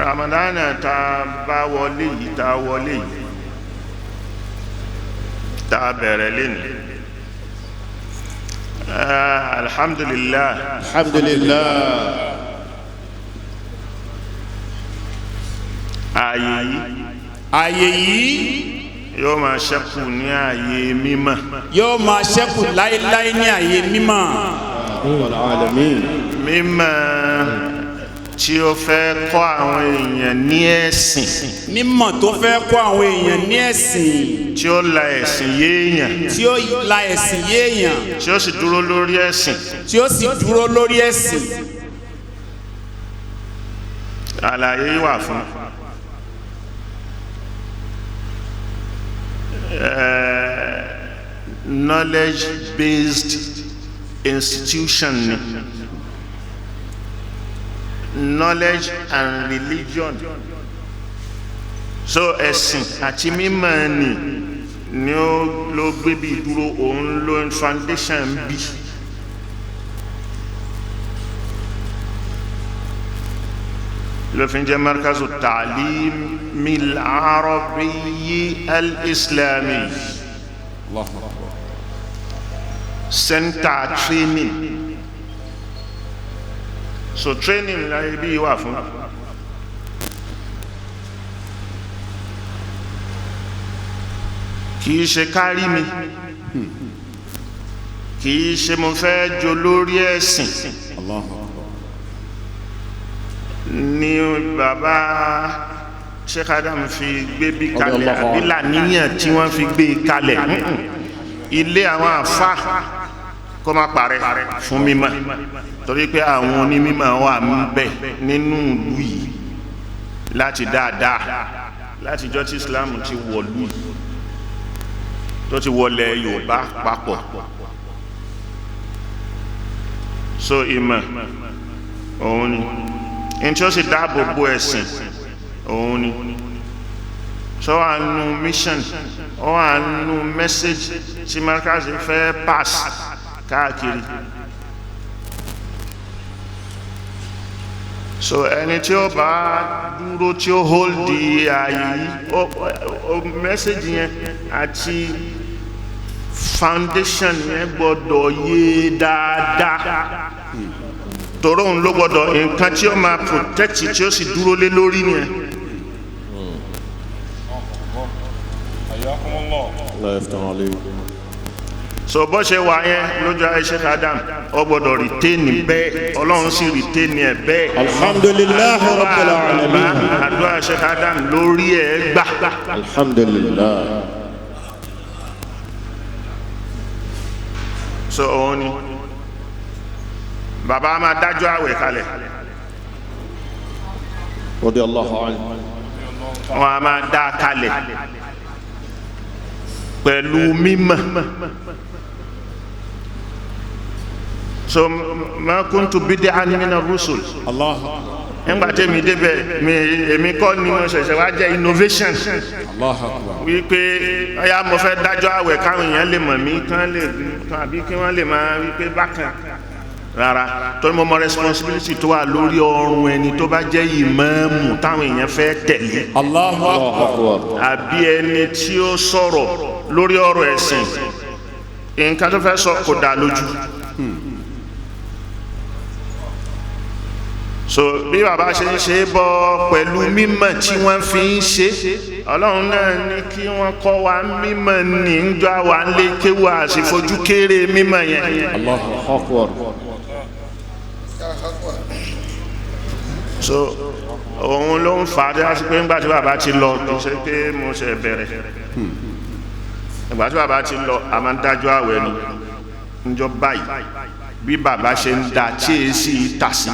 Ramadan tá bá wọlé yìí tá bẹ̀rẹ̀ lẹ́nu alhamdulillah ààyè yìí yóò máa ṣẹ́kù ní ààyè mímọ́, yóò máa ṣẹ́kù láéláé ní ààyè mímọ́. mímọ́ tí ó fẹ́ kọ́ àwọn èèyàn ní ẹ̀sìn, mímọ́ tó fẹ́ kọ́ àwọn èèyàn ní ẹ̀sìn, tí ó la ẹ̀sìn yéèyàn, tí ó la ẹ̀sìn yéèyàn, tí ó sì dúró lórí ẹ̀sìn, tí ó sì dúró lórí ẹ̀sìn. àlàyé wà fún knowledge based institution ni knowledge and religion, so ẹ̀sìn àti mímọ̀ ni ó ló gbé bí dúró, òun ló foundation bí. ló fi ń jẹ́ markazu ta'lim al-arabi al-islami, center training. So training láyé bí wà fún kìí ṣe kárí mi, kìí ṣe mo fẹ́ jọ lórí ẹ̀sìn ni bàbá Sheikh Adam fi gbé bí kalẹ̀ àbí làníyàn tí wọ́n fi gbé kalẹ̀. Ilé àwọn àfá kó má parẹ́ fún mímọ̀, torí pé àwọn onímọ̀ wà ń bẹ nínú ìlú yìí láti dáadáa, láti jọ́ tí Islam ti wọ̀lú yìí tó ti wọlé Yorùbá papọ̀. So ìmọ̀ òun ni in tí ó sì dáàbò bo ẹ̀sìn òun ni. So wà nù mission, ó wà nù message tí markaz fẹ́ pass káàkiri. So ẹni tí ó bá dúró tí ó hold di ààyè yìí, message yẹn àti foundation yẹn gbọ́dọ̀ yé dáadáa, torí òun ló gbọ́dọ̀ nǹkan tí ó máa protect tí ó sì dúró lé lórí yẹn. So bó ṣe wà yẹn lójú ayé Sheikh Adam, ó gbọ́dọ̀ retain bẹ́ẹ̀, Ọlọ́run sì retain ẹ̀ bẹ́ẹ̀. Alhamdulillahi rabbil alamin. Àdúrà Sheikh Adam lórí ẹ̀ gbà. Alhamdulillah. So òun ni bàbá máa dájọ́ àwẹ̀ kalẹ̀, radiyallahu anhu. wọ́n a máa dá kalẹ̀ pẹ̀lú mímọ̀. So ma kuntu bid'an min ar-rusul. Allah. Nígbà tí mi débẹ̀, èmi kọ́ ni mo ṣẹ̀ṣẹ̀ wá jẹ́ innovation. Allah. Wípé ọ̀yá mo fẹ́ dájọ́ àwẹ̀ káwọn èèyàn lè mọ̀ mí, kán àbí kí wọ́n lè máa wípé bákan. Rárá, torí mo mọ responsibility tó wà lórí ọrùn ẹni tó bá jẹ́ ìmáàmù táwọn èèyàn fẹ́ tẹ̀lé. Allahu Akbar. Àbí ẹni tí ó sọ̀rọ̀ lórí ọ̀rọ̀ ẹ̀sìn, nǹkan tó fẹ́ sọ kò dá lójú. So bí bàbá ṣe ń ṣe bọ́ pẹ̀lú mímọ̀ tí wọ́n fi ń ṣe, Ọlọ́run náà ní kí wọ́n kọ́ wa mímọ̀ ní ń jọ àwa ń lé kéwà sí fojú kéré mímọ̀ yẹn. Allahu Akbar. So òun ló ń fa dá sí pé nígbà tí bàbá ti lọ, kì í ṣe pé mo ṣe bẹ̀rẹ̀. Nígbà tí bàbá ti lọ, a máa ń dájọ́ àwẹ̀ ni níjọ́ báyìí bí bàbá ṣe ń da tí èé sì tà sí.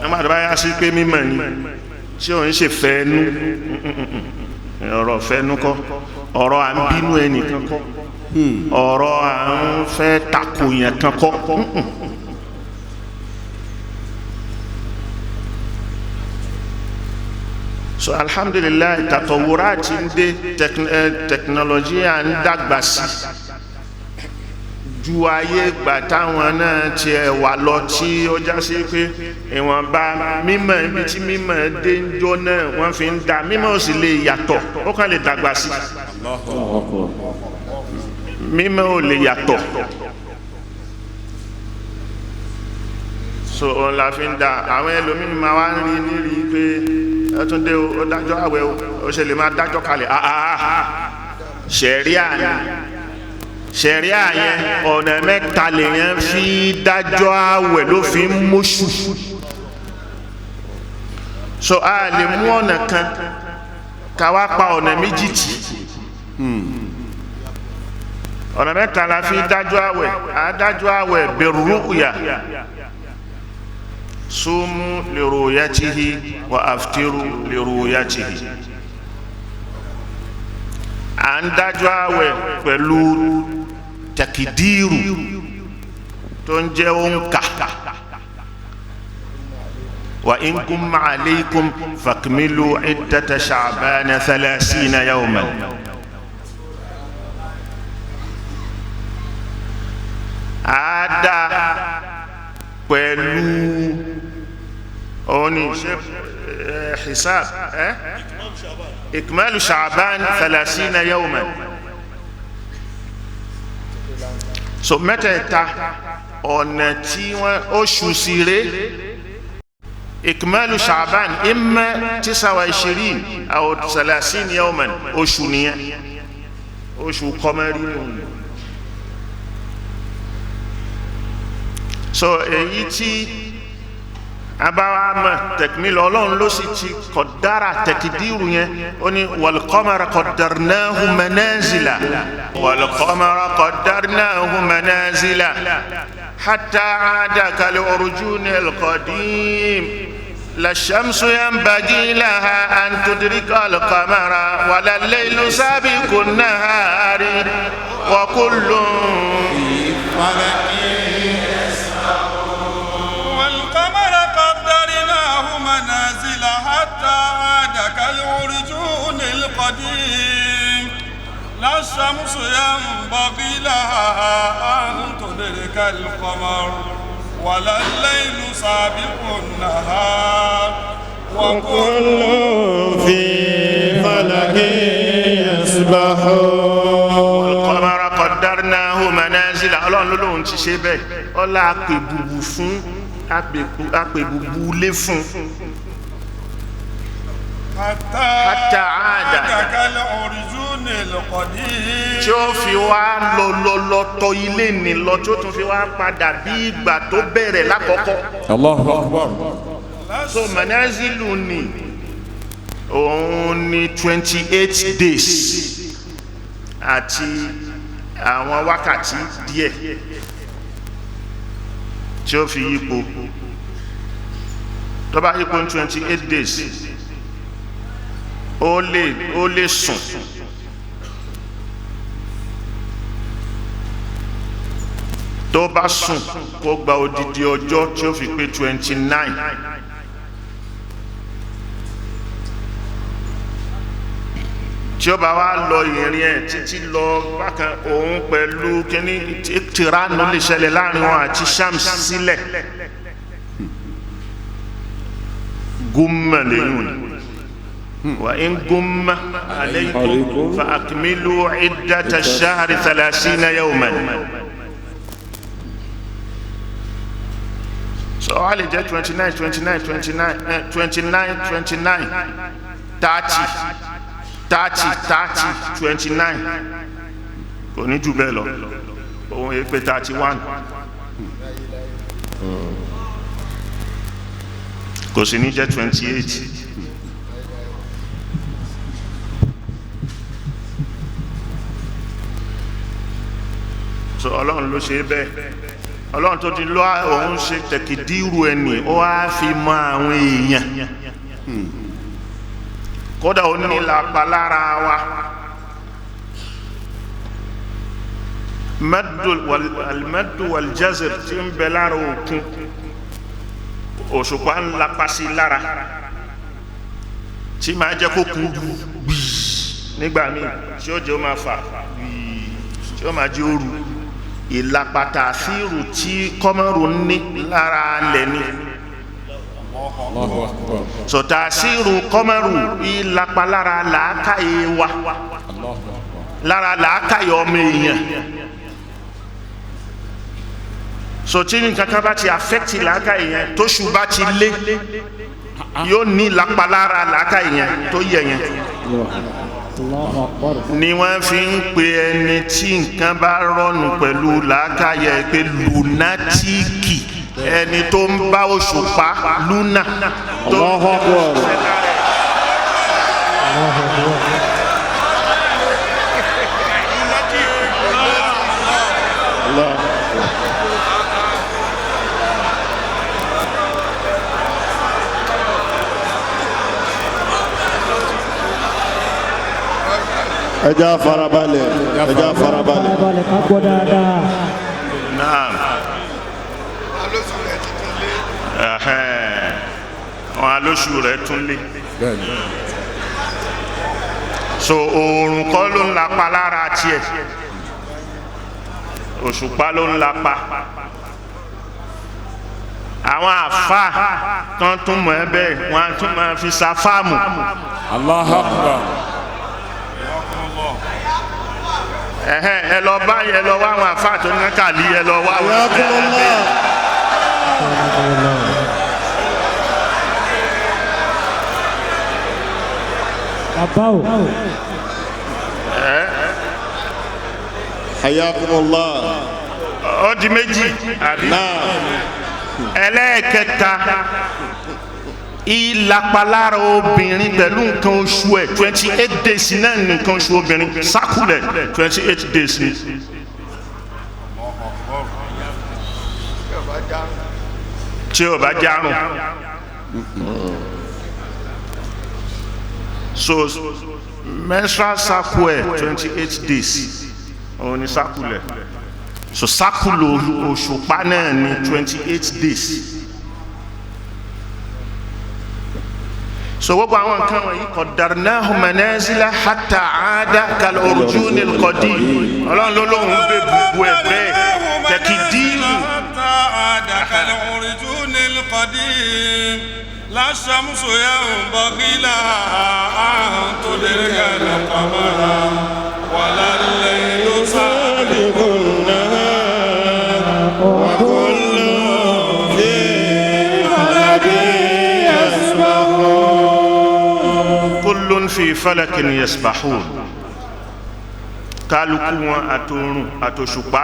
Nígbà tí bá yá sí pé mímọ̀ ni tí òun ṣe fẹ́ẹ́nú, ọ̀rọ̀ fẹ́ẹ́nú kọ́, ọ̀rọ̀ à ń bínú ẹnìkan kọ́, ọ̀rọ̀ à ń fẹ́ takò yẹn kan kọ́. So alhamdulillah, tatawurat ń dé, technology à ń dàgbà sí ju ayé ìgbà táwọn náà tiẹ̀ wà lọ tí ó já sí pé ìwọ̀nba mímọ̀ ibi tí mímọ̀ dé ń jọ náà wọ́n fi ń da mímọ̀ ò sì lè yàtọ̀ ó kàn lè dàgbà sí mímọ̀ ò lè yàtọ̀ so òun la fi ń da àwọn ẹlòmíín máa wá ń rí nírí pé ẹ tún dé ó dájọ́ àwẹ̀ ó ṣe lè máa dájọ́ kalẹ̀ ṣẹ̀ríà yẹn ọ̀nà mẹ́ta lèyàn fi dájọ́ àwẹ̀ ló fi ń móṣù so a lè mú ọ̀nà kan ká wá pa ọ̀nà méjì tì ọ̀nà mẹ́ta la fi dájọ́ àwẹ̀ adájọ́ àwẹ̀ birru'ya sumu liruyatihi wa aftiru liruyatihi à ń dájọ́ àwẹ̀ pẹ̀lú takidiru tó ń jẹ́ òǹkà wa in gumma alaykum fakmilu iddata sha'bana 30 yawman àádá pẹ̀lú òní hisab ikmalu sha'ban 30 yawman so mẹ́tẹ̀ẹ̀ta ọ̀nà tí wọ́n oṣù sí rẹ̀ ikmalu sha'ban imma 29 aw 30 yawman oṣù nìyẹn oṣù kọmẹ́rí nìyẹn so èyí tí abawa mọ̀ tẹkmil Ọlọ́run ló sì ti kọdára tẹkidiru yẹn ó ní wal qamara qaddarnahu manazila wal qamara qaddarnahu manazila hatta aada kal urjunil qadim la shamsu yanbaghi laha an tudrika al qamara wala laylu sabiqun nahari wa kullun منازل حتى عاد كالعرجون القديم لا الشمس ينبغي لها أن تدرك القمر ولا الليل سابق النهار وكل في فلك يسبحون والقمر قدرناه منازل Ọlọ́run ló lóun ti ṣe bẹ́ẹ̀ ọlá àpèbùbù fún àpèbùbù lé fún hatta aada tí ó fi wá lọ́tọ̀ ilé ní lọ tí ó tún fi wá padà bí ìgbà tó bẹ̀rẹ̀ lákọ̀ọ́kọ́. Allahu Akbar. So manazilu ni òun ni 28 days àti àwọn wákàtí díẹ̀ tí ó fi yípo tó bá yípo 28 days ó lè sùn tó bá sùn kó gba odidi ọjọ́ tí ó fi pé 29 tí ó bá wá lọ ìrìn ẹ̀ títí lọ bákan òun pẹ̀lú kíní tìránù lè ṣẹlẹ̀ láàrin wọn àti Shams sílẹ̀ gúnmà lẹ́yìn wa in gumma alaykum fa akmilu iddata ash-shahri 30 yawman so ó lè jẹ́ 29 29 29 29 29 30 29 kò ní jù bẹ́ẹ̀ lọ òun èpè 31 kò sì ní jẹ́ 28 so Ọlọ́run ló ṣe bẹ́ẹ̀ Ọlọ́run tó ti lọ òun ṣe tẹ̀kìdírù ẹni ó wá fi mọ àwọn èèyàn kódà ó ní lápá lára wa al-maddu wal-jazr tí ń bẹ lára òkun òṣùpá ń lápá sí lára tí máa jẹ́ kó kún gbìí nígbà míì tí ó jẹ́ ó máa fà gbìí tí ó máa jẹ́ òru ìlapa tàṣírù tí kọ́mọ́rù ní lára alẹ̀ ni so tàṣírù kọ́mọ́rù ìlapa lára làákàyè wa lára làákàyè ọmọ èèyàn so tí nǹkan kan bá ti affect làákàyè yẹn tó ṣù bá ti lé yóò ní ìlapa lára làákàyè yẹn tó yẹ yẹn ni wọ́n fi ń pe ẹni tí nǹkan bá rọ̀nù pẹ̀lú làákàyè pé lunatiki ẹni tó ń bá òṣùpá luna tó ẹja farabalẹ̀ ká gbọ́ dáadáa. naam wọn alóṣù rẹ̀ tún lé so oòrùn kọ́ ló ń lapa lára tiẹ̀ òṣùpá ló ń lapa àwọn àfà tán tún mọ̀ ẹ́ bẹ́ẹ̀ wọ́n á tún máa fi ṣàfáàmù. Allahu Akbar. ẹ lọ bá ẹ lọ wá àwọn àfà tó ní kàlí ẹ lọ wá àwọn Abao. Hayakumullah. ó di méjì àbí ẹlẹ́ẹ̀kẹta ìlàpalára obìnrin pẹ̀lú nǹkan oṣù ẹ̀ 28 days náà ní nǹkan oṣù obìnrin sákùlẹ̀ 28 days ni. tí o bá járùn so menstrual cycle 28 days òun ni sákùlẹ̀ so sákùlù òṣùpá náà ní 28 days. so gbogbo àwọn nǹkan wọ̀nyí qaddarnahu manazila hatta aada kal-urjunil qadim ọlọ́run ló lóun bẹ gbogbo ẹ̀ bẹ́ẹ̀ tẹ̀kídìrì. hatta aada kal-urjunil qadim la shamsu yanbaghi laha an tudrika al-qamara wala al-laylu sabiqu an-nahar wa kullun fi falakin yasbahun. kullun fi falakin yasbahun kálukú wọn àtòrùn àtòṣùpá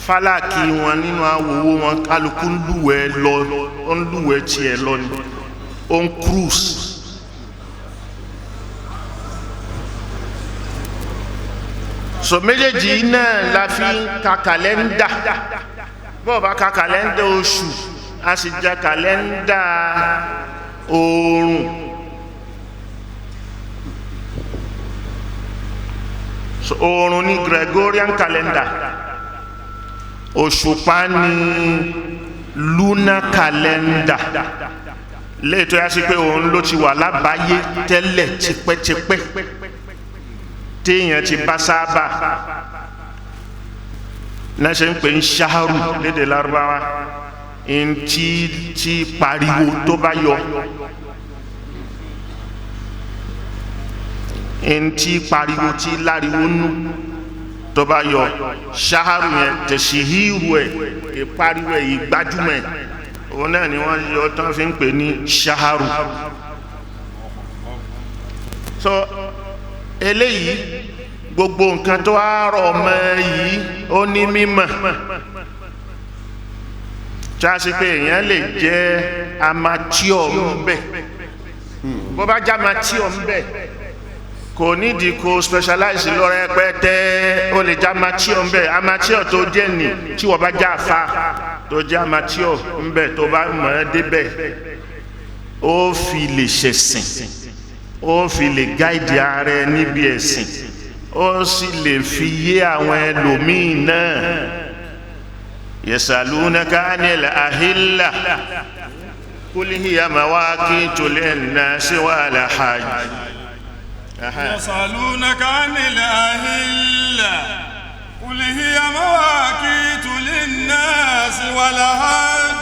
fálàkì wọn nínú àwòwò wọn kálukú ń lúwẹ̀ẹ́ tiẹ̀ lọ ni ó ń cruise. so méjèèjì náà la fi ń ka kàlẹ́ndà bọ́ọ̀ bá ka kàlẹ́ndà oṣù a sì ja kàlẹ́ndà oòrùn. so oòrùn ní Gregorian calendar òṣùpá ní lunar calendar léètò yá sí pé òun ló ti wà lábàáyé tẹ́lẹ̀ tipẹ́tipẹ́ téèyàn ti bá sábà náà ṣe ń pè ń ṣáárù lédè lárúbáwá ń tí pariwo tó bá yọ ntí pariwo tí láriwo nù tó bá yọ ṣáárù yẹn tẹ̀síhìrù ẹ̀ ìpariwo ẹ̀ ìgbájúmọ̀ ẹ̀ òun náà ni wọ́n yọ tán fi ń pè ní ṣáárù. so eléyìí gbogbo nǹkan tó wá rọ̀ ọmọ yìí ó ní mímọ̀ tí a sì pé èèyàn lè jẹ́ amateur ń bẹ̀ bó bá jẹ́ amateur ń bẹ̀ kò nídìí kó specialize lọ rẹpẹtẹ ó lè jẹ́ amateur ń bẹ̀ amateur tó jẹ́ ní tí wọ́n bá jẹ́ àfa tó jẹ́ amateur ń bẹ̀ tó bá mọ̀ ẹ́ débẹ̀ ó fi lè ṣẹ̀sìn ó fi lè gáìdì ara ẹ níbi ẹ̀sìn ó sì lè fi yé àwọn ẹlòmíì náà. yasalunaka anil ahilla qul hiya mawaqitu linnasi wal hajj. يسألونك عن الأهلة قل هي مواقيت للناس والحج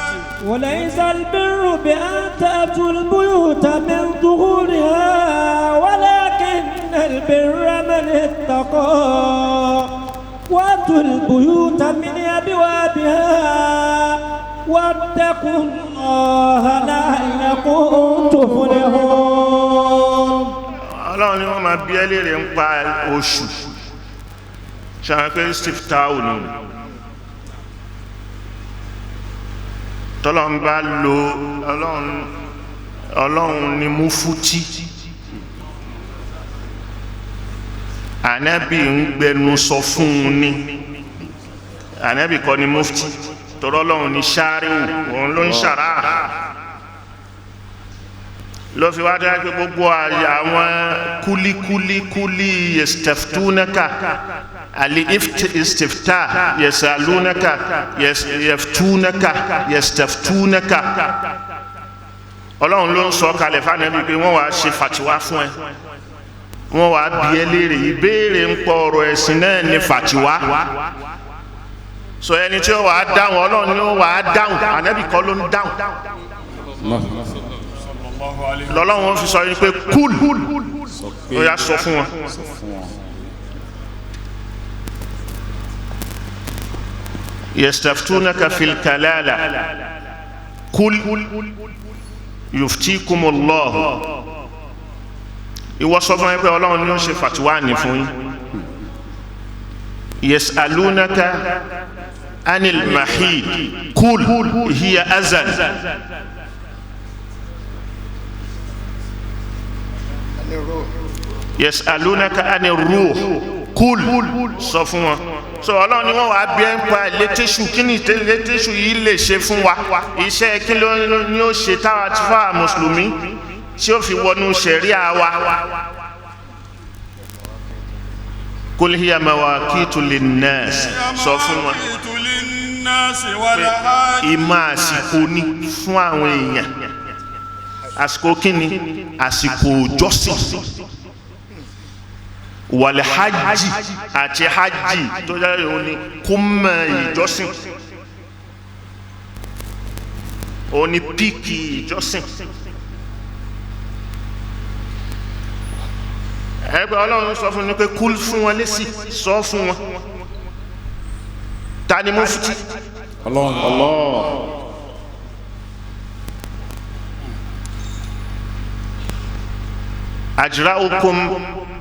وليس البر بأن تأتوا البيوت من ظهورها ولكن البر من اتقى وأتوا البيوت من أبوابها واتقوا الله لعلكم تفلحون. Ọlọ́run ni wọ́n máa bí ẹlẹ́rìí ń pa oṣù ṣáà pé stiftahu ni tọ́lọ́run bá lo ọlọ́run ni mufti ànábì ń gbẹnu sọ fún un ní ànábì kọ́ ni mufti tọ́rọ ọlọ́run ni ṣáríù òun ló ń ṣàrá ló fi wá dáa pé gbogbo àwọn kúlíkúlíkúlí yastaftunaka al-istifta yasalunaka yaftunaka yastaftunaka ọlọ́run ló ń sọ kalẹ̀ fánàbí pé wọ́n wá ṣe fàtíwá fún ẹ wọ́n wá bí ẹ léèrè ìbéèrè ń pọ̀ ọ̀rọ̀ ẹ̀sìn náà ní fàtíwá so ẹni tí ó wà á dáhùn ọlọ́run ni ó wà á dáhùn ànábì kọ́ ló ń dáhùn lọ́lọ́run fi sọ yín pé kúl ó yá sọ fún wọn yastaftunaka fil kalala kúl yuftikumullah ìwọ sọ fún yín pé ọlọ́run ni ó ṣe fàtíwá ní fún yín yas'alunaka anil mahid kúl hiya azan yas'alunaka anir ruh kúl sọ fún wọn so ọlọ́run ni wọ́n wà bí ẹ́ ń pa létésù kí ni létésù yìí lè ṣe fún wa iṣẹ́ kí ló ní ó ṣe táwa ti fáwà mùsùlùmí tí ó fi wọnú ṣẹ̀ríà wa kul hiya mawaqitu linnas sọ fún wọn pé ìmọ̀ àsìkò ní fún àwọn èèyàn àsìkò kí ni àsìkò òjọ́sìn wal hajji àti hajji tó jẹ́ òní kúmọ̀ ìjọ́sìn òní píkì ìjọ́sìn ẹgbẹ́ ọlọ́run sọ fún ní pé kúl fún wọn lésì sọ fún wọn ta ni mufti Allah ajra'ukum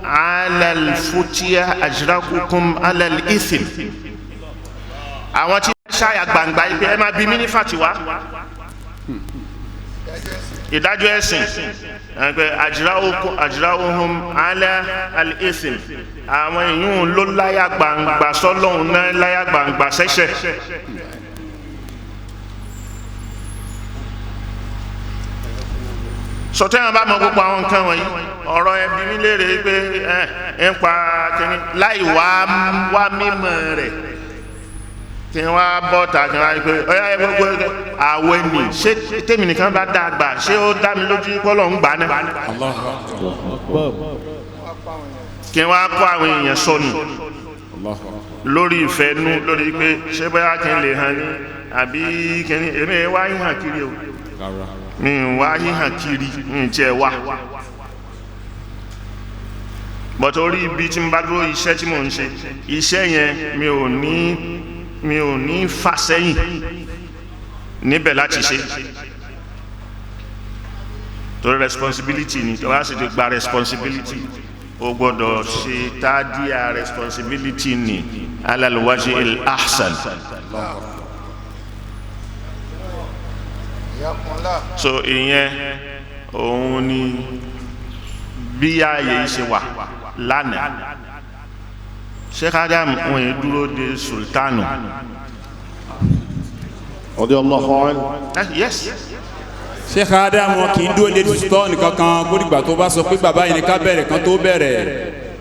ala al-futya ajra'ukum ala al-ithm àwọn tí ṣáyà gbangba ibi ẹ máa bí mí ní fàtíwá ìdájọ́ ẹ̀sìn ẹgbẹ́ ajra'uhum ala al-ithm àwọn èèyàn ló láyà gbangba sọ́lọ́hun náà láyà gbangba sẹ́ṣẹ̀ sọtẹ́yìn bá mọ gbogbo àwọn nǹkan wọ̀nyí ọ̀rọ̀ ẹbí mi léèrè pé ẹ ń pa kìíní láì wá mímọ̀ rẹ̀ kí n wá bọ́ta kí n wá pé ọ̀yá ẹ gbogbo àwẹ̀ nì ṣé tèmi nìkan bá dá gbà ṣé ó dá mi lójú kọ́lọ̀ ń gbà náà kí n wá kó àwọn èèyàn sọnù lórí ìfẹ́ nú lórí pé ṣé bóyá kí n lè hàn ní àbí kìíní èmi wá yín hàn kiri o mi wá yín hàn kiri mi jẹ́ wá bọ̀tọ̀ orí ibi tí n bá dúró iṣẹ́ tí mò ń ṣe iṣẹ́ yẹn mi ò ní fà sẹ́yìn níbẹ̀ láti ṣe torí responsibility ni tó bá sì ti gba responsibility o gbọ́dọ̀ ṣe tádíà responsibility ni alal wajhi al ahsan so ìyẹn òun ni bí ààyè ṣe wà lánàá Sheikh Adam wọn yìí dúró de Sultanu radiyallahu anhu yes Sheikh Adam wọn kì í dúró de Sultan kankan gbódìgbà tó bá sọ pé bàbá yìí ní ká bẹ̀rẹ̀ kan tó bẹ̀rẹ̀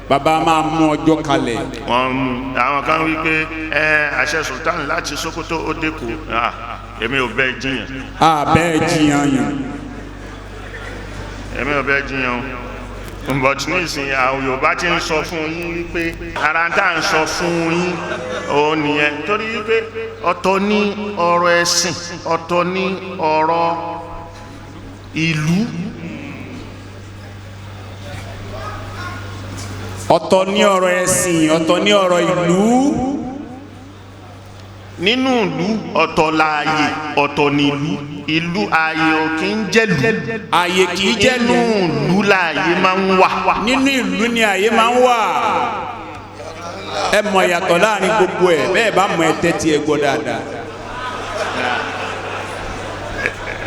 bàbá máa mú ọjọ́ kalẹ̀. àwọn kan wí pé àṣẹ Sultan láti Sokoto ó dẹ́kù èmi ò bẹ́ẹ̀ jiyàn. bẹ́ẹ̀ jiyàn yàn. èmi ò bẹ́ẹ̀ jiyàn but nísìnyí àwọn Yorùbá ti ń sọ fún yín wípé ara tá à ń sọ fún yín òun nìyẹn torí wípé ọ̀tọ̀ ní ọ̀rọ̀ ẹ̀sìn ọ̀tọ̀ ní ọ̀rọ̀ ìlú. ọ̀tọ̀ ní ọ̀rọ̀ ẹ̀sìn ọ̀tọ̀ ní ọ̀rọ̀ ìlú. nínú ìlú ọ̀tọ̀ láàyè ọ̀tọ̀ nílùú ìlú ààyè ò kì í jẹ́lù. ààyè kì í jẹ́lù. nínú ìlú láàyè máa ń wà. nínú ìlú ni ààyè máa ń wà. ẹ mọ̀ ìyàtọ̀ láàrin gbogbo ẹ̀ bẹ́ẹ̀ bá mọ̀ ẹ tẹ́tí ẹ gbọ́ dáadáa.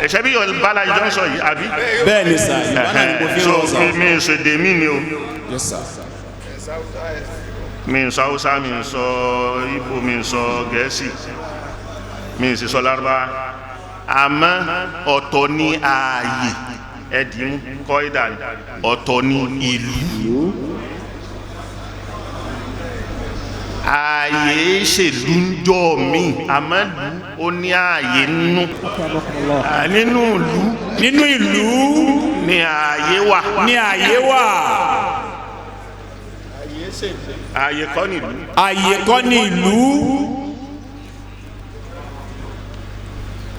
ẹ̀ṣẹ́ bí bala ìjọ ń sọ yìí àbí. bẹ́ẹ̀ ni sà ìbáná ni mo fi ń rọ sà. mi ń ṣèdè mí ni o. yes sir. mi ń sọ Haúsá mi ń sọ Ìgbò mi ń sọ Gẹ̀ẹ́sì mi ń sì sọ Lárúbáwá àmọ́ ọ̀tọ̀ ní ààyè ẹ̀dín kọ́ídà ọ̀tọ̀ ní ìlú. ààyè ṣèlú ń jọ mí àmọ́ ó ní ààyè nínú. nínú ìlú ní ààyè wà. ní ààyè wà. ààyè kọ́ ní ìlú. ààyè kọ́ ní ìlú.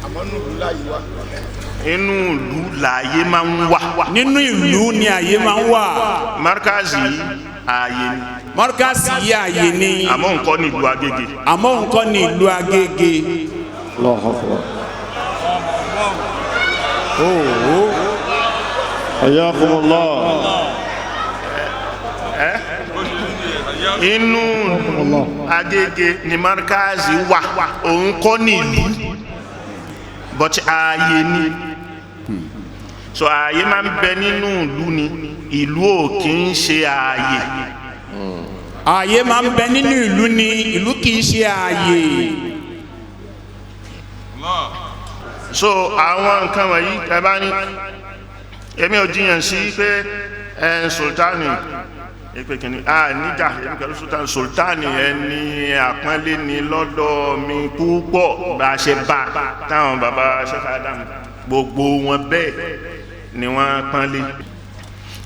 àmọ́ nínú ìlú láàyè wà. inú ìlú lààyè máa ń wà. nínú ìlú ni ààyè máa ń wà. Markazi ààyè ni. Markazi yìí ààyè ni. àmọ́ nǹkan ní ìlú Agége. àmọ́ nǹkan ní ìlú Agége. Ayakumullah. inú Agége ni Markazi wà òun kọ́ ní ìlú but ààyè ni so ààyè máa ń bẹ nínú ìlú ni ìlú ò kì í ṣe ààyè. ààyè máa ń bẹ nínú ìlú ni ìlú kì í ṣe ààyè. so àwọn nǹkan wọ̀nyí ẹ bá ní èmi ò jiyàn sí pé Sultan ìpè kìíní níjà èmi pẹ̀lú Sultan ẹni àpọ́nlé ni lọ́dọ̀ mi púpọ̀ bá a ṣe bá táwọn bàbá Sheikh Adam gbogbo wọn bẹ́ẹ̀ ni wọ́n pọ́nlé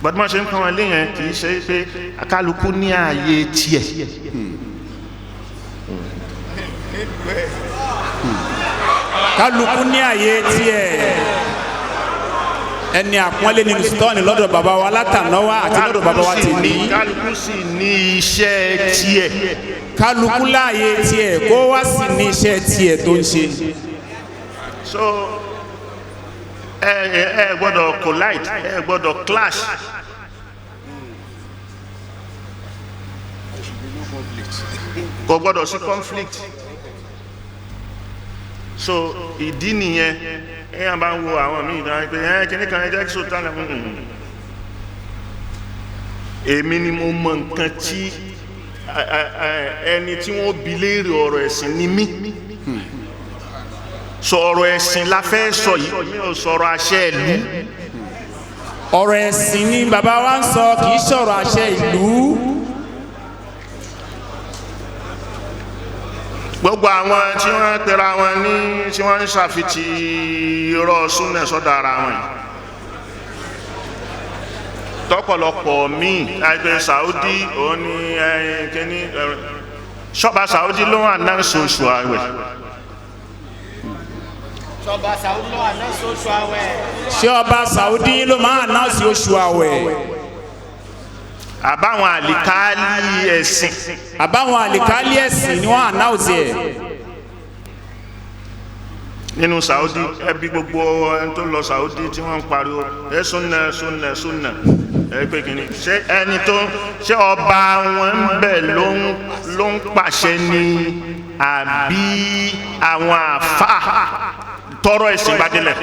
bọ́dún mọ́ ṣe ń pọ́n wọn lé yẹn kì í ṣe pé akálukú ní ààyè tiẹ̀. kálukú ní ààyè tiẹ̀. ẹni àpọ́nlé ni Sultan lọ́dọ̀ bàbá wa látànáwá àti lọ́dọ̀ bàbá wa ti ní. kálukú sì ní iṣẹ́ tiẹ̀. kálukú láàyè tiẹ̀ kó wá sí ní iṣẹ́ tiẹ̀ tó ń ṣe. so ẹ gbọ́dọ̀ collide ẹ gbọ́dọ̀ clash. kò gbọ́dọ̀ sí conflict. so ìdí nìyẹn èèyàn bá ń wo àwọn míì dáa pé kíní kan ẹjẹ́ kí Sultan èmi ni mo mọ nǹkan tí ẹni tí wọ́n bi léèrè ọ̀rọ̀ ẹ̀sìn ni mí sọ̀rọ̀ ẹ̀sìn la fẹ́ sọ yìí mi ò sọ̀rọ̀ àṣẹ ìlú. ọ̀rọ̀ ẹ̀sìn ni bàbá wa ń sọ kì í sọ̀rọ̀ àṣẹ ìlú. gbogbo àwọn tí wọ́n pera wọn ní tí wọ́n ń ṣàfitì irọ́ súnà sọ́dọ̀ ara wọn yìí tọ́pọ̀lọpọ̀ míì àgbẹ̀ Saudi òun ni kíní ṣọ́ba Saudi ló wà náà ṣoṣù àwẹ̀. ṣọba Saudi ló wà náà ṣoṣù àwẹ̀. ṣé ọba Saudi ló máa náà sí oṣù àwẹ̀. àbáwọn àlìkálí ẹ̀sìn. àbáwọn àlìkálí ẹ̀sìn ni wọ́n ànáùsì ẹ̀. nínú Saudi ẹbí gbogbo ẹni tó lọ Saudi tí wọ́n ń pariwo ẹ súnà súnà súnà ẹ pé kìíní ṣé ẹni tó ṣé ọba wọn ń bẹ ló ń pàṣẹ ni àbí àwọn àfà tọrọ ẹ̀sìn bá délẹ̀.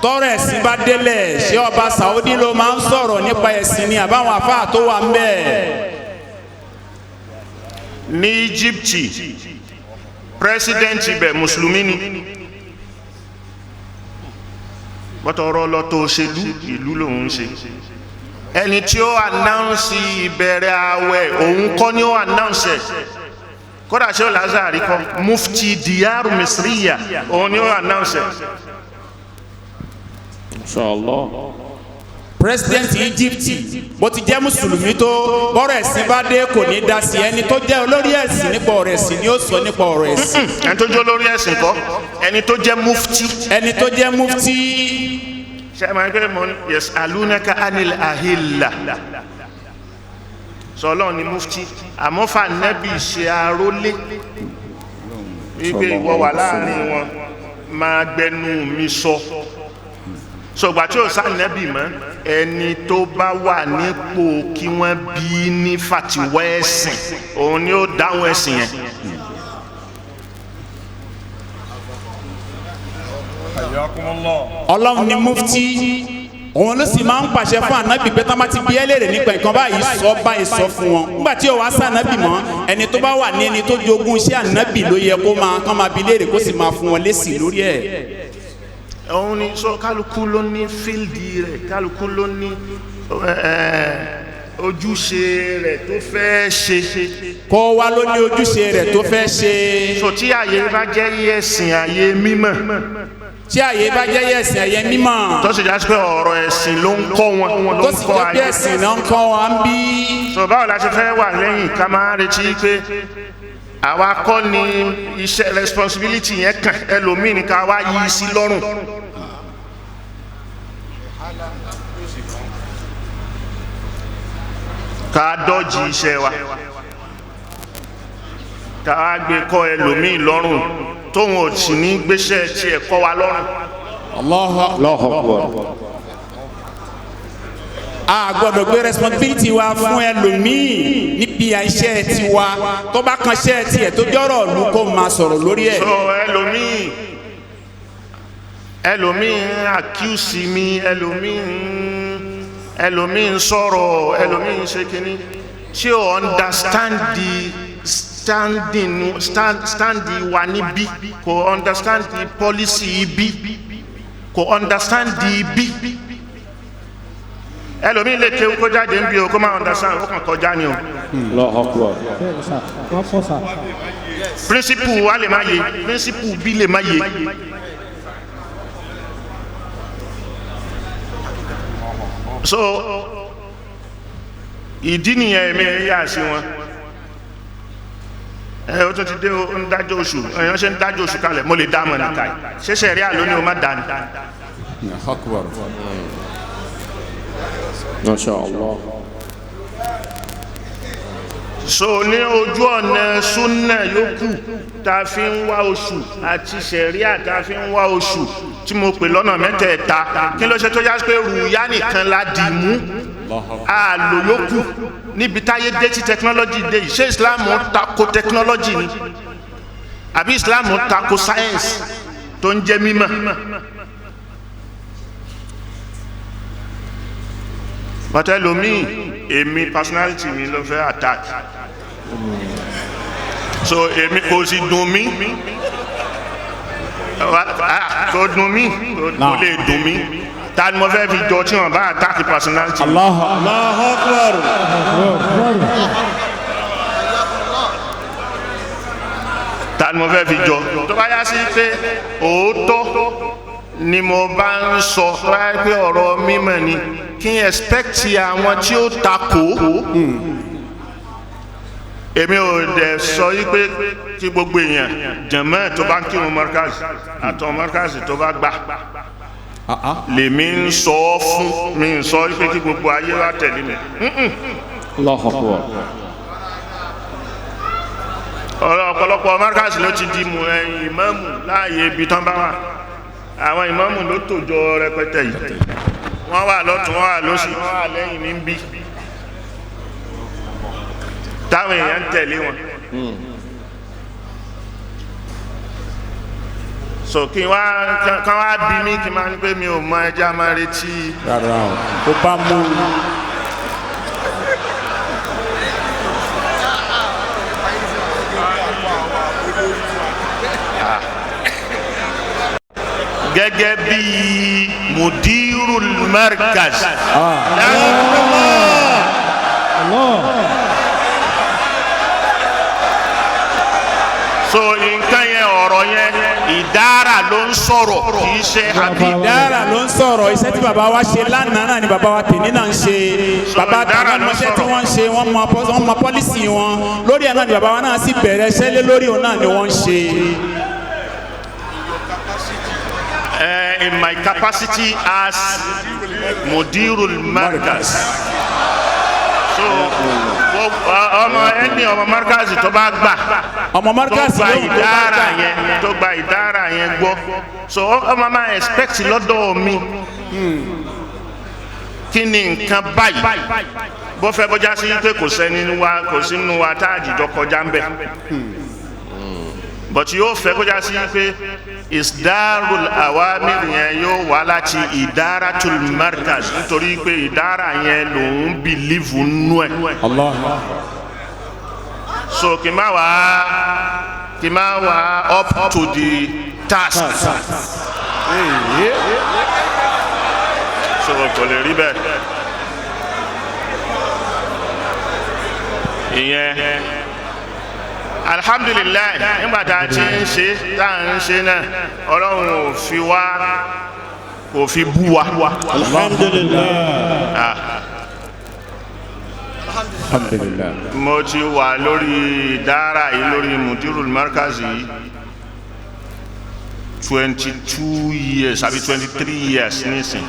tọrọ ẹ̀sìn bá délẹ̀ ṣé ọba Saudi ló máa ń sọ̀rọ̀ nípa ẹ̀sìn ni àbáwọn àfáà tó wà ń bẹ̀. ní Íjíbítì president ibẹ̀ mùsùlùmí ni bọ́tọ̀ ọ̀rọ̀ lọ́tọ̀ òṣèlú ìlú lòun ń ṣe ẹni tí ó announce ìbẹ̀rẹ̀ àwẹ̀ òun kọ́ ni ó announce ẹ̀ kódà ṣé ó Lazari kọ́ mufti diyaru misriya òun ni ó announce ẹ̀. Inshallah. president Egypt bó ti jẹ́ mùsùlùmí tó bọ́rọ̀ ẹ̀sìn bá dé kò ní dá sí ẹni tó jẹ́ olórí ẹ̀sìn nípa ọ̀rọ̀ ẹ̀sìn ni ó sọ nípa ọ̀rọ̀ ẹ̀sìn. ẹni tó jẹ́ olórí ẹ̀sìn kọ́ ẹni tó jẹ́ mufti. ẹni tó jẹ́ mufti. ṣe é máa ń pẹ́ mọ́ yasalunaka anil ahilla sọlọ́ọ̀ ni mufti àmọ́ fànẹ́bì ṣe arólé wípé ìwọ wà láàrin wọn máa gbẹnu mi sọ sọgbà tí ó sànẹ́bì mọ́ ẹni tó bá wà nípò kí wọ́n bí ní fàtiwọ́ ẹ̀sìn òun ni ó dáhùn ẹ̀sìn yẹn. ọlọ́run ni mufti òun ló sì máa ń pàṣẹ fún ànábì pé tán bá ti bí ẹlẹ́rìí nípa nǹkan báyìí sọ báyìí sọ fún wọn nígbà tí ó wá sí ànábì mọ́ ẹni tó bá wà ní ẹni tó jogún iṣẹ́ ànábì ló yẹ kó máa kán máa bi léèrè kó sì máa fún wọn lésì lórí ẹ̀. òun ni sọ kálukú ló ní fíldì rẹ̀ kálukú ló ní ojúṣe rẹ̀ tó fẹ́ ṣe. kó wá ló ní ojúṣe rẹ̀ tó fẹ́ ṣe. sọ tí àyè bá jẹ́ ẹ̀sìn àyè mímọ́ tí àyè bá jẹ́ ẹ̀sìn ẹ̀yẹ mímọ́. tó sì jásí pé ọ̀rọ̀ ẹ̀sìn ló ń kọ́ wọn. tó sì jẹ́ pé ẹ̀sìn náà ń kọ́ wọn bí. sọ báwo la ṣe fẹ́ wà lẹ́yìn ká máa retí pé àwa kọ́ ni iṣẹ́ responsibility yẹn kàn ẹlòmíì ni ká wá yí sí lọ́rùn. ká dọ́jì iṣẹ́ wa ká wá gbé kọ́ ẹlòmíì lọ́rùn tóun ò sì ní gbéṣẹ́ tiẹ̀ kọ́ wa lọ́rùn. Allahu Akbar. a gbọ́dọ̀ gbé responsibility wa fún ẹlòmíì níbi iṣẹ́ tiwa tó bá kan iṣẹ́ tiẹ̀ tó jọ́rọ̀ lu kó máa sọ̀rọ̀ lórí ẹ̀. so ẹlòmíì accuse mi ẹlòmíì ń sọ̀rọ̀ ẹlòmíì ń ṣe kínní tí o understand the stand wa níbí kò understand the policy ibi kò understand the ibi ẹlòmíì lè kéwú kó jáde ń bí o kó máa understand ó kàn kọjá ni o. principle wa lè má yé principle bí lè má yé. so ìdí nìyẹn èmi yà sí wọn ó tún ti dé ń dájọ́ oṣù èèyàn ṣe ń dájọ́ oṣù kalẹ̀ mo lè dá mọ̀ nìka yìí ṣẹṣẹ rí àlóní o má dá ní. Masha Allah. so ní ojú ọ̀nà súnà yòókù tá a fi ń wá oṣù àti ṣẹ̀ríà tá a fi ń wá oṣù tí mo pè lọ́nà mẹ́tẹ̀ẹ̀ta kí ló ṣe tó yá pé rùyá nìkan la dì mú àlò yòókù níbi táyé dé tí technology dé yìí ṣé Islam tako technology ni àbí Islam tako science tó ń jẹ́ mímọ̀. but ẹlòmíì èmi personality mi ló fẹ́ attack so èmi kò sì dùn mí kò dùn mí kò lè dùn mí ta ni mo fẹ́ fi jọ tí wọ́n bá attack personality. Allahu Akbar. ta ni mo fẹ́ fi jọ tó bá yá sí pé òótọ́ ni mo bá ń sọ láì pé ọ̀rọ̀ mímọ̀ ni kí n expect àwọn tí ó takò èmi ò dẹ̀ sọ wípé kí gbogbo èèyàn jẹ̀mọ́ tó bá ń kírun mọ́rkàzì àtọ̀ mọ́rkàzì tó bá gbà lèmi ń sọ fún mi ń sọ wípé kí gbogbo ayé wá tẹ̀lé mi. Allahu Akbar. ọ̀pọ̀lọpọ̀ mọ́rkàzì ló ti di ìmáàmù láàyè ibi tán bá wà àwọn ìmáàmù ló tòjọ rẹpẹtẹ yìí wọ́n wà lọ́tún wọ́n wà lósì wọ́n wà lẹ́yìn ní bí táwọn èèyàn tẹ̀lé wọn. so kí wá kán wá bí mi kí n máa ní pé mi ò mọ ẹja máa retí. rárá o tó bá mú. gẹ́gẹ́ bí mudirul markaz. so nǹkan yẹn ọ̀rọ̀ yẹn ìdára ló ń sọ̀rọ̀ kì í ṣe Habeeb. ìdára ló ń sọ̀rọ̀ iṣẹ́ tí bàbá wa ṣe lánàá náà ni bàbá wa tèmi náà ń ṣe. bàbá tàbí ọmọọṣẹ́ tí wọ́n ń ṣe wọ́n mọ pọ́lísì wọn lórí ẹ̀ náà ni bàbá wa náà sì bẹ̀rẹ̀ ṣẹ́lẹ̀ lórí òun náà ni wọ́n ń ṣe. In my capacity as Mudirul Markaz. So ọmọ Markaz tó bá gbà ọmọ Markaz tó gba ìdára yẹn gbọ́, so ọmọ máa expect lọ́dọ̀ mi kí ni nǹkan báyìí bó fẹ́ bọ́já sí pé kò sínú wa tá àjìjọ kọjá ń bẹ̀, but yóò fẹ́ kọjá sí pé isdarul awamir yẹn yóò wá láti idaratul markaz nítorí pé ìdára yẹn lòun bìlíìfù nú ẹ̀. So kì máa wá up to the task. So kò lè rí bẹ́ẹ̀. Ìyẹn alhamdulillah nígbà tá a ti ń ṣe náà Ọlọ́run kò fi bú wa. alhamdulillah. Mo ti wà lórí ìdára yìí lórí Mudirul Markaz yìí 22 years àbí 23 years nísìn.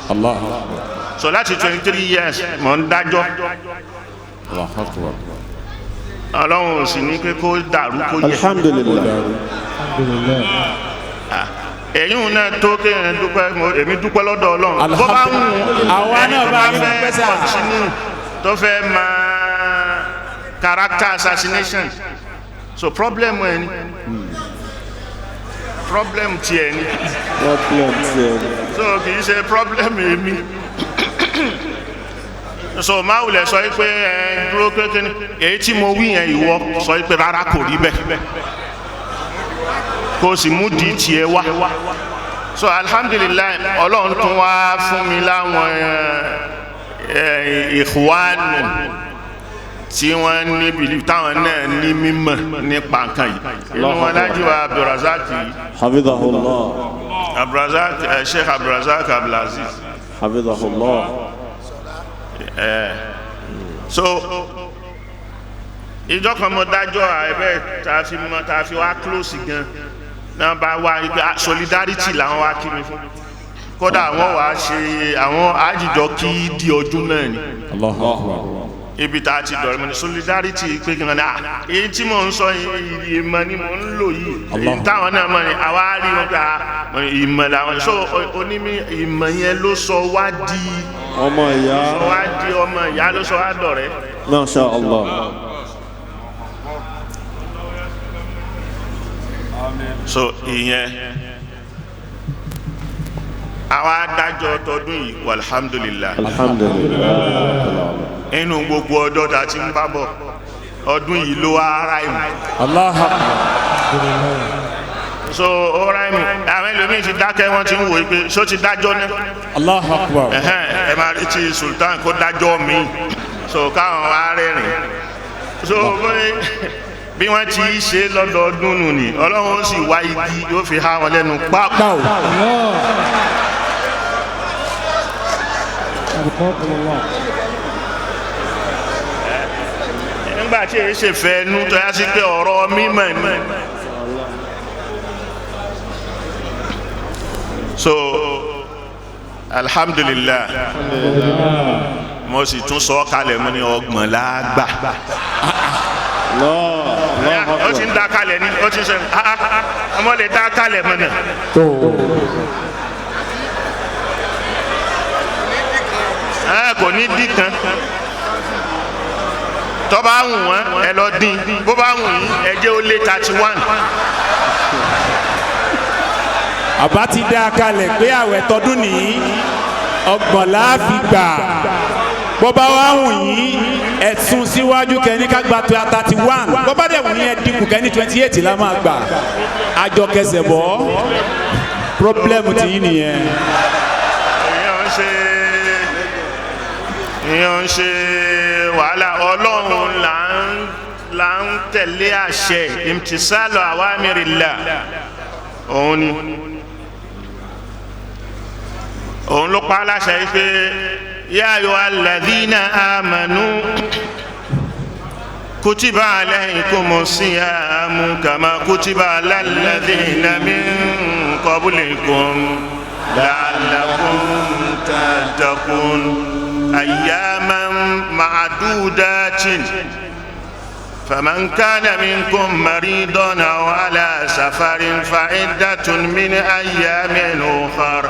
So láti 23 years mo ń dájọ́. Ọlọ́run ò sì ní pé kó dàrú kó yẹ. alhamdulillah. Ẹ̀yin náà tó kéèyàn dúpẹ́ èmi dúpẹ́ lọ́dọ̀ Ọlọ́run. Bó bá ń àwa náà bá ń fẹ́ sá. tó fẹ́ máa character assassination, so problem ẹni problem tiẹ̀ ni so kì í ṣe problem èmi. So máa wulẹ̀ sọ pé dúró kékeré èyí tí mo wí yẹn ìwọ sọ pé rárá kò rí bẹ́ẹ̀ kò sì mú di tiẹ̀ wá. So alhamdulillah Ọlọ́run tún wá fún mi láwọn ìhùwánù tí wọ́n ní bìlíf táwọn náà ní mímọ̀ nípa nǹkan yìí. Inú wọn lájú wa Abdulrazak yìí. Hafidhahullah. Sheikh Abdulrazak Abdulaziz. Hafidhahullah. So ìjọ kan mo dájọ́ àìbẹ́ tá a fi wá close gan náà bá wá solidarity làwọn wá kí mi fún kódà àwọn wá ṣe àwọn àjíjọ kí di ọdún náà ni. Ibi tá a ti dọ̀rọ̀ mọ́ ni solidarity pé kí n náà èyí tí mò ń sọ ìmọ̀ ni mò ń lò yìí èyí táwọn náà mọ̀ ni àwa rí wọn pé ìmọ̀ làwọn so onímọ̀ ìmọ̀ yẹn ló sọ wá di ọmọ ìyá. sọ wá di ọmọ ìyá ló sọ wá dọ̀rẹ́. Masha Allah. So ìyẹn àwa adájọ́ tọdún yìí walhamdulillah. alhamdulillah. Inú gbogbo ọjọ́ tá a ti ń bá bọ̀ ọdún yìí ló wá ara ìmọ̀. Allahu So ọ̀rá ìmọ̀ àwọn ẹlòmíín ti dákẹ́ wọ́n ti ń wòye pé ṣó ti dájọ́ náà. Allahu Akbar. Ẹ máa rí ti Sultan kó dájọ́ mi so káwọn wá rẹ́rìn. So bí wọ́n ti ṣe lọ́dọọdún nù ni Ọlọ́run sì wá igi yóò fi há wọn lẹ́nu pápá. Nígbà tí èyí ṣe fẹ́ nú tó yá sí pé ọ̀rọ̀ mímọ̀ ni. So alhamdulillah mo sì tún sọ kalẹ̀ mo ní ọgbọ̀n lágbà. Ó ti ń dá kalẹ̀ ní ó ti ń sọ ọmọ lè dá kalẹ̀ mọ́ náà. Kò ní dì kan tó bá wù wọ́n ẹ lọ dín bó bá wù yín ẹ jẹ́ ó lé 31. Àbá ti dá kalẹ̀ pé àwẹ̀ tọdún nìyí ọgbọ̀n láàfi gbà bó bá wá wù yín ẹ̀sùn síwájú kẹ́ni ká gba 31 bó bá dẹ̀ wù yín ẹ dínkù kẹ́ni 28 la máa gbà àjọ kẹsẹ̀ bọ́ pírọ́blẹ́mù tí yín nìyẹn. Ìyẹn ń ṣe wàhálà Ọlọ́run là ń tẹ̀lé àṣẹ imtisalu awamirillah òun ló pa aláṣẹ yìí pé ya ayyuhal ladhina amanu kutiba alaykumus siyamu kama kutiba alal ladhina min qablikum la'allakum tattaqun ayyaman ma'dudatin فمن كان منكم مريضا أو على سفر فعدة من أيام أخر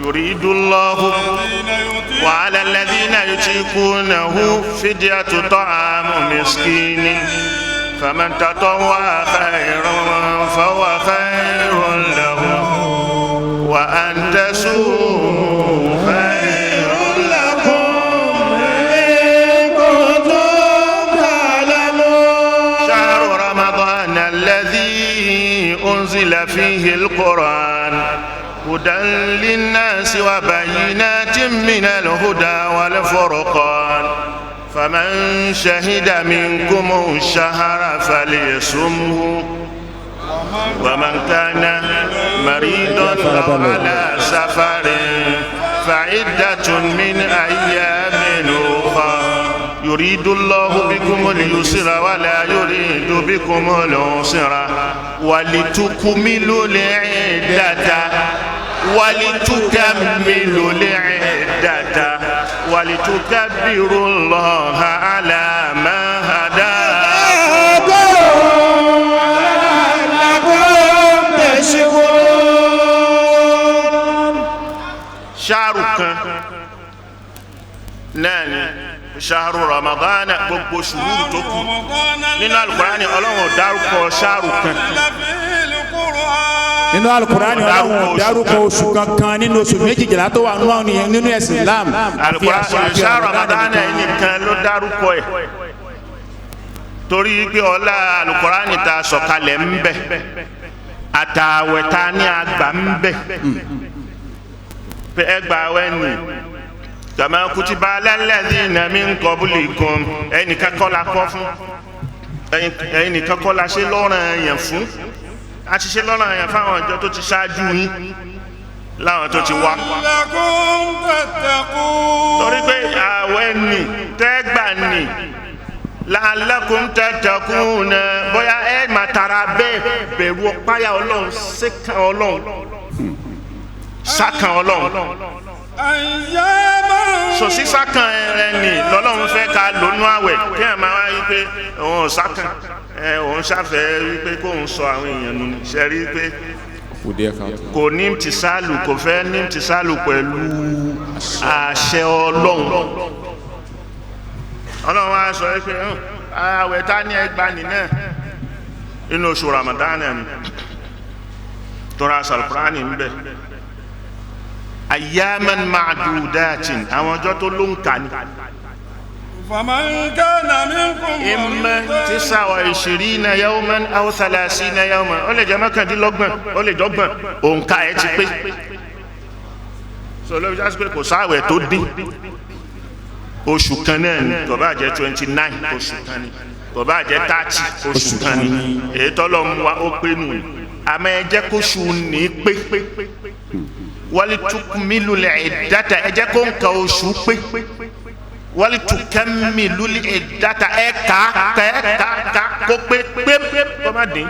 يريد الله وعلى الذين يطيقونه فدية طعام مسكين فمن تطوع خيرا فهو خير له وأن تسوء خير لكم إن كنتم تعلمون شهر رمضان الذي أنزل فيه القرآن هدى للناس وبينات من الهدى والفرقان فمن شهد منكم الشهر فليصمه ومن كان مريضا أو على سفر فعدة من أيام أخرى يريد الله بكم اليسر ولا يريد بكم العسر ولتكملوا العدة ولتكملوا العدة ولتكبروا الله على ما هداكم لعلكم تشكرون شهرك ناني شهر رمضان gbogbo ṣùúrù tó kù nínú Al-Qur'ani Ọlọ́run dárúkọ ṣáàrù kan nínú Al-Qur'ani Ọlọ́run dárúkọ oṣù kankan nínú oṣù méjìlá tó wà nínú ẹ̀sìn Islam ṣáàrù Ramadan nìkan ló dárúkọ ẹ̀ torí pé ọlá Al-Qur'ani ta sọ̀kalẹ̀ ń bẹ àtàwẹ̀ ta ní àgbà ń bẹ pé ẹgbà wẹ́ nì kama kutiba alal ladhina min qablikum ẹnìkan kọ́ la kọ́ fún ẹnìkan kọ́ la ṣe lọ́ranyàn fún a ti ṣe lọ́ranyàn fáwọn ọjọ́ tó ti ṣáájú yín láwọn tó ti wá. torí pé àwẹ̀ nì tẹ́gbà nì la'allakum tattaqun bóyá ẹ máa tara bẹ́ẹ̀ bẹ̀rù ọ̀páyà Ọlọ́run ṣèkàn Ọlọ́run ṣàkàn Ọlọ́run so sísákan rẹ ni lọ́lọ́run fẹ́ ká lónú àwẹ̀ kí ẹ máa wáyé pé òun ò sákan òun ṣàfẹ́ wípé kóun sọ àwọn èèyàn nù ṣe rí pé kò ní tìsálù kò fẹ́ ní tìsálù pẹ̀lú àṣẹ Ọlọ́run Ọlọ́run wá sọ pé àwẹ̀ tá ní ẹgbàá nìyẹn inú oṣù Ramadan ni tọ́ra Al-Qur'ani ń bẹ ayyaman ma'dudatin àwọn ọjọ́ tó ló ń kà ní. faman kana minkum imma 29 yawman aw 30 yawman ó lè jẹ́ mọ́kàndínlọ́gbọ̀n ó lè jọ́gbọ̀n òǹkà ẹ̀ ti pé so lóbi jásí pé kò sáwẹ̀ tó dín oṣù kan náà ni kò bá jẹ́ 29 oṣù kan ni kò bá jẹ́ 30 oṣù kan ni èyí tọ́lọ́ mú wa ó pé nù àmọ́ ẹ jẹ́ kóṣù ní pé walitukmilu al-iddata ẹ jẹ́ kó ń ka oṣù pé walitukamilu al-iddata ẹ ká kó pé kó má dín